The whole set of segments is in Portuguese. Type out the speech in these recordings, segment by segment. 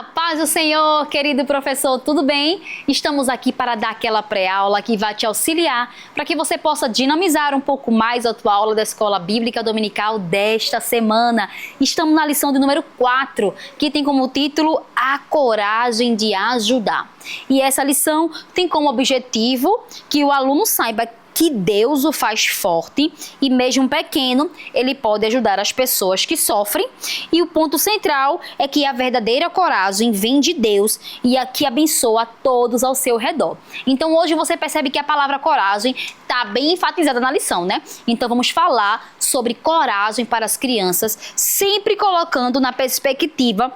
A paz do Senhor, querido professor, tudo bem? Estamos aqui para dar aquela pré-aula que vai te auxiliar para que você possa dinamizar um pouco mais a tua aula da Escola Bíblica Dominical desta semana. Estamos na lição de número 4, que tem como título A Coragem de Ajudar. E essa lição tem como objetivo que o aluno saiba que Deus o faz forte e mesmo pequeno, ele pode ajudar as pessoas que sofrem. E o ponto central é que a verdadeira coragem vem de Deus e a que abençoa todos ao seu redor. Então hoje você percebe que a palavra coragem está bem enfatizada na lição, né? Então vamos falar sobre coragem para as crianças, sempre colocando na perspectiva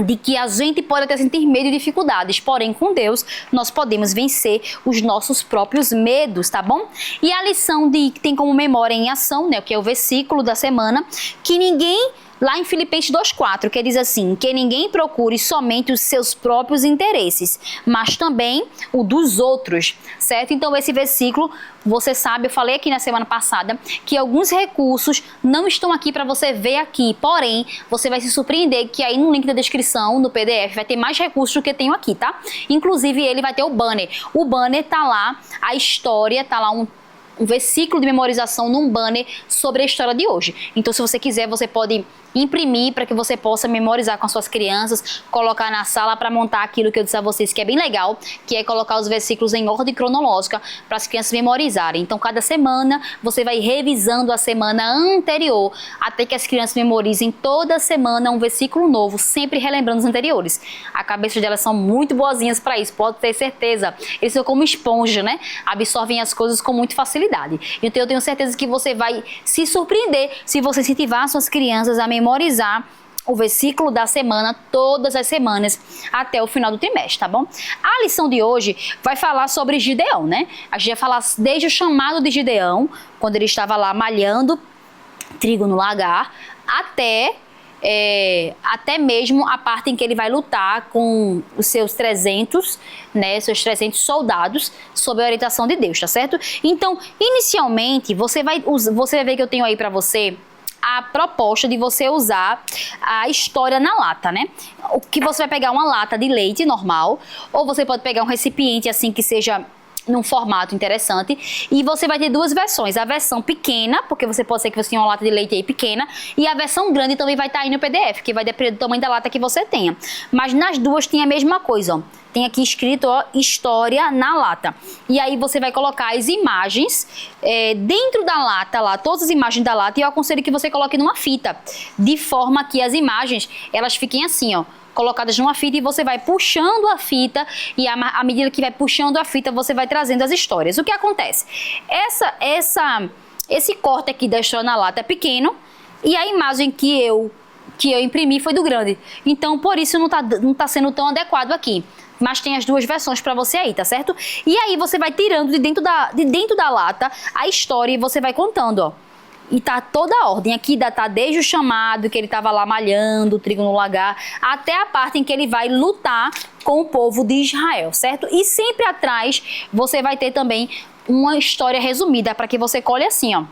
de que a gente pode até sentir medo e dificuldades, porém com Deus nós podemos vencer os nossos próprios medos, tá bom? E a lição que tem como memória em ação, né, que é o versículo da semana, que ninguém, lá em Filipenses 2,4, que diz assim, que ninguém procure somente os seus próprios interesses, mas também o dos outros, certo? Então esse versículo, você sabe, eu falei aqui na semana passada, que alguns recursos não estão aqui para você ver aqui, porém, você vai se surpreender que aí no link da descrição, no PDF, vai ter mais recursos do que tenho aqui, tá? Inclusive ele vai ter o banner. O banner tá lá, a história, tá lá um versículo de memorização num banner sobre a história de hoje. Então, se você quiser, você pode imprimir para que você possa memorizar com as suas crianças, colocar na sala para montar aquilo que eu disse a vocês que é bem legal, que é colocar os versículos em ordem cronológica para as crianças memorizarem. Então, cada semana você vai revisando a semana anterior até que as crianças memorizem toda semana um versículo novo, sempre relembrando os anteriores. A cabeça delas são muito boazinhas para isso, pode ter certeza. Eles são como esponja, né? Absorvem as coisas com muita facilidade. Então, eu tenho certeza que você vai se surpreender se você incentivar suas crianças a memorizar o versículo da semana todas as semanas até o final do trimestre, tá bom? A lição de hoje vai falar sobre Gideão, né? A gente vai falar desde o chamado de Gideão, quando ele estava lá malhando trigo no lagar, até mesmo a parte em que ele vai lutar com os seus 300, né, seus 300 soldados sob a orientação de Deus, tá certo? Então, inicialmente, você vai ver que eu tenho aí para você a proposta de você usar a história na lata, né? O que você vai pegar uma lata de leite normal, ou você pode pegar um recipiente assim que seja num formato interessante, e você vai ter duas versões, a versão pequena, porque você pode ser que você tenha uma lata de leite aí pequena, e a versão grande também vai estar aí no PDF, que vai depender do tamanho da lata que você tenha. Mas nas duas tem a mesma coisa, ó. Tem aqui escrito, ó, história na lata. E aí você vai colocar as imagens dentro da lata, lá, todas as imagens da lata, e eu aconselho que você coloque numa fita, de forma que as imagens, elas fiquem assim, ó, colocadas numa fita, e você vai puxando a fita, e à medida que vai puxando a fita, você vai trazendo as histórias. O que acontece? Esse corte aqui da história na lata é pequeno, e a imagem que eu imprimi foi do grande. Então, por isso não tá sendo tão adequado aqui. Mas tem as duas versões para você aí, tá certo? E aí você vai tirando de dentro da lata a história e você vai contando, ó. E tá toda a ordem. Aqui tá desde o chamado, que ele tava lá malhando o trigo no lagar, até a parte em que ele vai lutar com o povo de Israel, certo? E sempre atrás você vai ter também uma história resumida para que você colhe assim, ó.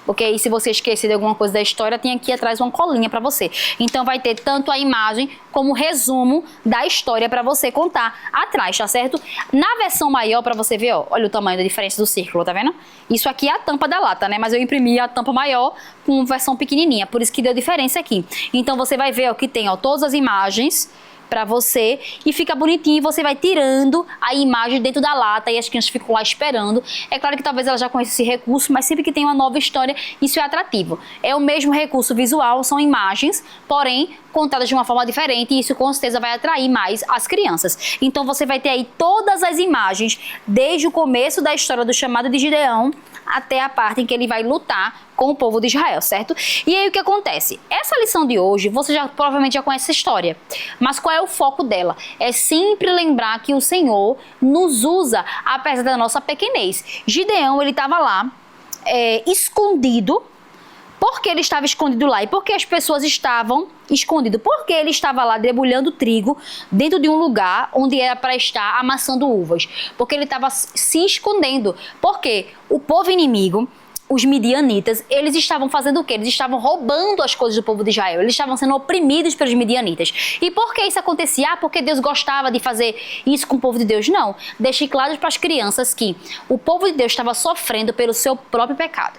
Porque aí, se você esquecer de alguma coisa da história, tem aqui atrás uma colinha para você. Então vai ter tanto a imagem como o resumo da história para você contar atrás, tá certo? Na versão maior, para você ver, ó, olha o tamanho da diferença do círculo, tá vendo? Isso aqui é a tampa da lata, né? Mas eu imprimi a tampa maior com versão pequenininha, por isso que deu diferença aqui. Então você vai ver, ó, que tem, ó, todas as imagens para você, e fica bonitinho, e você vai tirando a imagem dentro da lata e as crianças ficam lá esperando. É claro que talvez ela já conheça esse recurso, mas sempre que tem uma nova história, isso é atrativo. É o mesmo recurso visual, são imagens, porém contadas de uma forma diferente, e isso com certeza vai atrair mais as crianças. Então você vai ter aí todas as imagens, desde o começo da história do chamado de Gideão até a parte em que ele vai lutar com o povo de Israel, certo? E aí o que acontece? Essa lição de hoje, você provavelmente já conhece essa história, mas qual é o foco dela? É sempre lembrar que o Senhor nos usa apesar da nossa pequenez. Gideão, ele estava lá, escondido. Por que ele estava escondido lá? E por que as pessoas estavam escondidas? Porque ele estava lá debulhando trigo dentro de um lugar onde era para estar amassando uvas. Porque ele estava se escondendo. Porque o povo inimigo, os midianitas, eles estavam fazendo o quê? Eles estavam roubando as coisas do povo de Israel. Eles estavam sendo oprimidos pelos midianitas. E por que isso acontecia? Ah, porque Deus gostava de fazer isso com o povo de Deus? Não. Deixe claro para as crianças que o povo de Deus estava sofrendo pelo seu próprio pecado.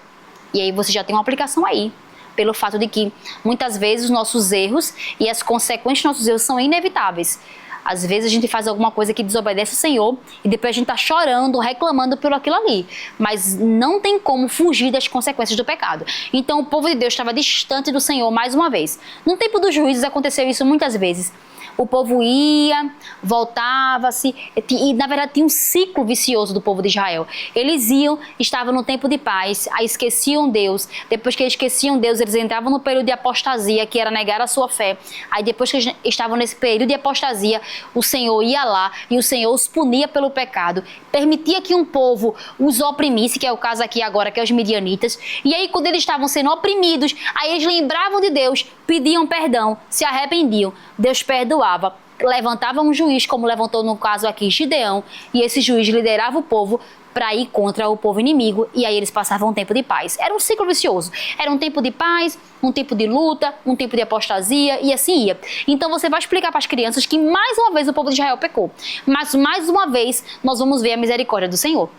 E aí você já tem uma aplicação aí, pelo fato de que muitas vezes os nossos erros e as consequências dos nossos erros são inevitáveis. Às vezes a gente faz alguma coisa que desobedece ao Senhor e depois a gente está chorando, reclamando por aquilo ali. Mas não tem como fugir das consequências do pecado. Então o povo de Deus estava distante do Senhor mais uma vez. No tempo dos juízes aconteceu isso muitas vezes. O povo ia, voltava-se, e na verdade tinha um ciclo vicioso do povo de Israel. Eles iam, estavam no tempo de paz, aí esqueciam Deus. Depois que eles esqueciam Deus, eles entravam no período de apostasia, que era negar a sua fé. Aí depois que eles estavam nesse período de apostasia, o Senhor ia lá e o Senhor os punia pelo pecado. Permitia que um povo os oprimisse, que é o caso aqui agora, que é os midianitas. E aí quando eles estavam sendo oprimidos, aí eles lembravam de Deus, pediam perdão, se arrependiam. Deus perdoava, levantava um juiz, como levantou no caso aqui Gideão, e esse juiz liderava o povo para ir contra o povo inimigo, e aí eles passavam um tempo de paz. Era um ciclo vicioso. Era um tempo de paz, um tempo de luta, um tempo de apostasia, e assim ia. Então você vai explicar para as crianças que mais uma vez o povo de Israel pecou, mas mais uma vez nós vamos ver a misericórdia do Senhor.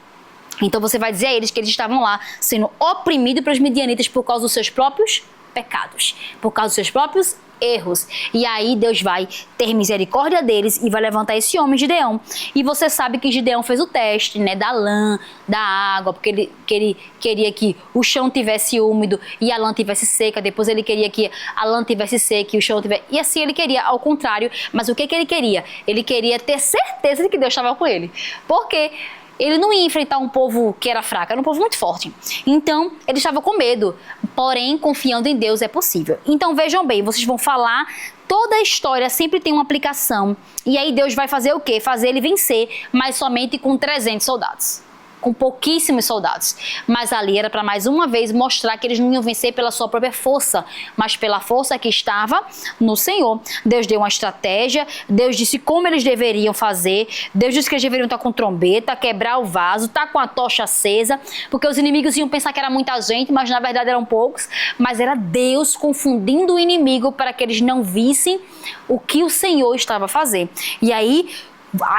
Então você vai dizer a eles que eles estavam lá sendo oprimidos pelos midianitas por causa dos seus próprios pecados, por causa dos seus próprios erros. E aí Deus vai ter misericórdia deles e vai levantar esse homem, Gideão. E você sabe que Gideão fez o teste, né, da lã, da água, porque ele queria que o chão tivesse úmido e a lã tivesse seca. Depois ele queria que a lã tivesse seca e o chão tivesse... E assim ele queria ao contrário. Mas o que ele queria? Ele queria ter certeza de que Deus estava com ele. Porque ele não ia enfrentar um povo que era fraco, era um povo muito forte. Então, ele estava com medo, porém, confiando em Deus é possível. Então, vejam bem, vocês vão falar, toda a história sempre tem uma aplicação. E aí Deus vai fazer o quê? Fazer ele vencer, mas somente com 300 soldados. Com pouquíssimos soldados. Mas ali era para mais uma vez mostrar que eles não iam vencer pela sua própria força, mas pela força que estava no Senhor. Deus deu uma estratégia, Deus disse como eles deveriam fazer, Deus disse que eles deveriam estar com trombeta, quebrar o vaso, estar com a tocha acesa, porque os inimigos iam pensar que era muita gente, mas na verdade eram poucos, mas era Deus confundindo o inimigo para que eles não vissem o que o Senhor estava a fazer. E aí,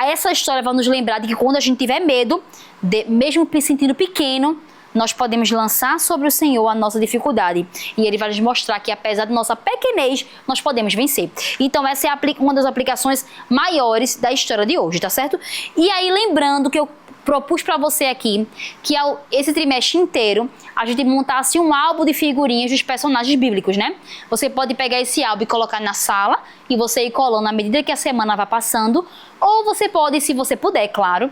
essa história vai nos lembrar de que quando a gente tiver medo, mesmo se sentindo pequeno, nós podemos lançar sobre o Senhor a nossa dificuldade. E Ele vai nos mostrar que apesar de nossa pequenez, nós podemos vencer. Então essa é uma das aplicações maiores da história de hoje, tá certo? E aí lembrando que eu propus para você aqui que esse trimestre inteiro a gente montasse um álbum de figurinhas dos personagens bíblicos, né? Você pode pegar esse álbum e colocar na sala e você ir colando à medida que a semana vai passando, ou você pode, se você puder, claro,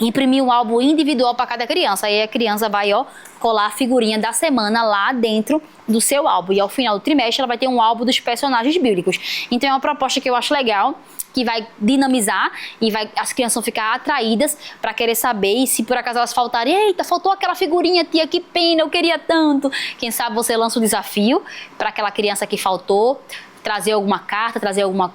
imprimir um álbum individual para cada criança. Aí a criança vai, colar a figurinha da semana lá dentro do seu álbum. E ao final do trimestre ela vai ter um álbum dos personagens bíblicos. Então é uma proposta que eu acho legal, que vai dinamizar e as crianças vão ficar atraídas para querer saber. E se por acaso elas faltarem, eita, faltou aquela figurinha, tia, que pena, eu queria tanto. Quem sabe você lança um desafio para aquela criança que faltou, trazer alguma carta, trazer alguma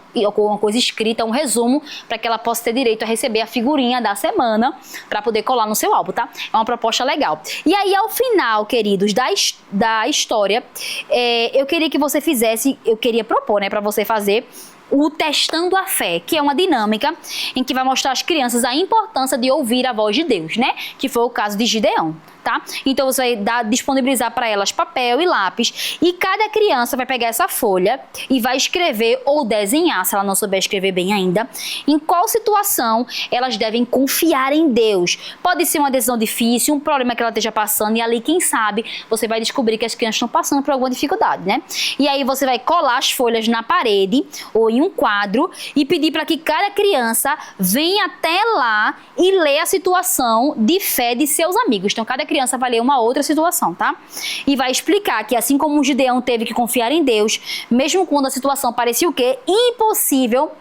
coisa escrita, um resumo, para que ela possa ter direito a receber a figurinha da semana para poder colar no seu álbum, tá? É uma proposta legal. E aí, ao final, queridos, da história, eu queria que você fizesse, eu queria propor, né, para você fazer o Testando a Fé, que é uma dinâmica em que vai mostrar às crianças a importância de ouvir a voz de Deus, né? Que foi o caso de Gideão, tá? Então você vai disponibilizar para elas papel e lápis e cada criança vai pegar essa folha e vai escrever ou desenhar, se ela não souber escrever bem ainda, em qual situação elas devem confiar em Deus. Pode ser uma decisão difícil, um problema que ela esteja passando e ali, quem sabe, você vai descobrir que as crianças estão passando por alguma dificuldade, né? E aí você vai colar as folhas na parede ou em um quadro e pedir para que cada criança venha até lá e lê a situação de fé de seus amigos. Então cada criança vai ler uma outra situação, tá? E vai explicar que assim como o Gideão teve que confiar em Deus, mesmo quando a situação parecia o quê? Impossível,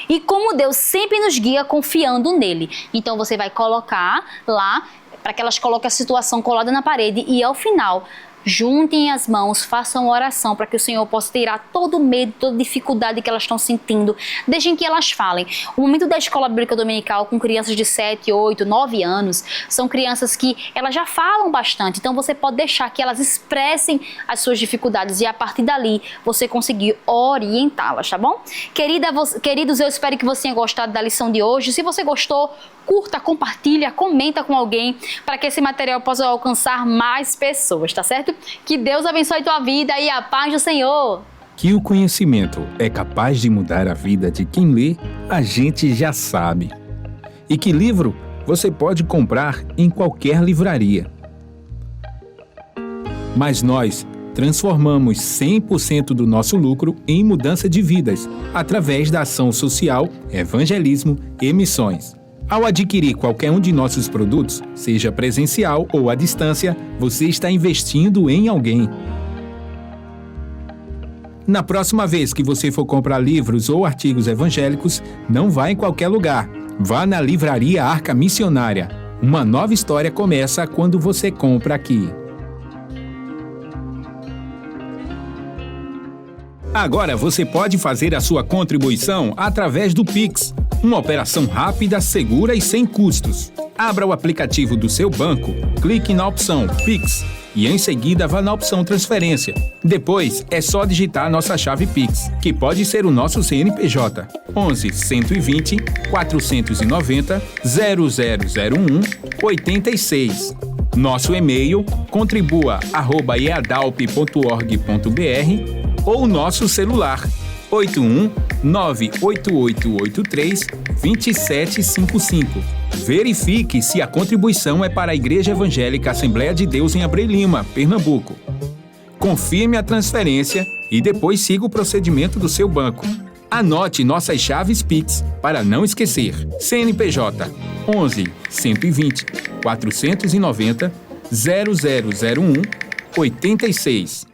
e como Deus sempre nos guia confiando nele. Então você vai colocar lá, para que elas coloquem a situação colada na parede e ao final juntem as mãos, façam oração para que o Senhor possa tirar todo o medo, toda dificuldade que elas estão sentindo, desde que elas falem. O momento da escola bíblica dominical com crianças de 7, 8, 9 anos, são crianças que elas já falam bastante, então você pode deixar que elas expressem as suas dificuldades e a partir dali você conseguir orientá-las, tá bom? Queridos, eu espero que você tenha gostado da lição de hoje. Se você gostou, curta, compartilha, comenta com alguém para que esse material possa alcançar mais pessoas, tá certo? Que Deus abençoe tua vida e a paz do Senhor! Que o conhecimento é capaz de mudar a vida de quem lê, a gente já sabe. E que livro você pode comprar em qualquer livraria. Mas nós transformamos 100% do nosso lucro em mudança de vidas, através da ação social, evangelismo e missões. Ao adquirir qualquer um de nossos produtos, seja presencial ou à distância, você está investindo em alguém. Na próxima vez que você for comprar livros ou artigos evangélicos, não vá em qualquer lugar. Vá na Livraria Arca Missionária. Uma nova história começa quando você compra aqui. Agora você pode fazer a sua contribuição através do Pix, uma operação rápida, segura e sem custos. Abra o aplicativo do seu banco, clique na opção Pix e em seguida vá na opção Transferência. Depois é só digitar nossa chave Pix, que pode ser o nosso CNPJ 11 120 490 0001 86. Nosso e-mail contribua@eadalp.org.br ou nosso celular 81 98883 2755. Verifique se a contribuição é para a Igreja Evangélica Assembleia de Deus em Abreu Lima, Pernambuco. Confirme a transferência e depois siga o procedimento do seu banco. Anote nossas chaves Pix para não esquecer. CNPJ 11 120 490 0001 86.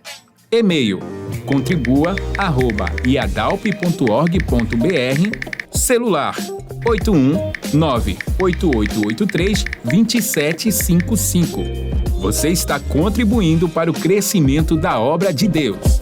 E-mail contribua@iadalp.org.br. Celular 81 98883 2755. Você está contribuindo para o crescimento da obra de Deus.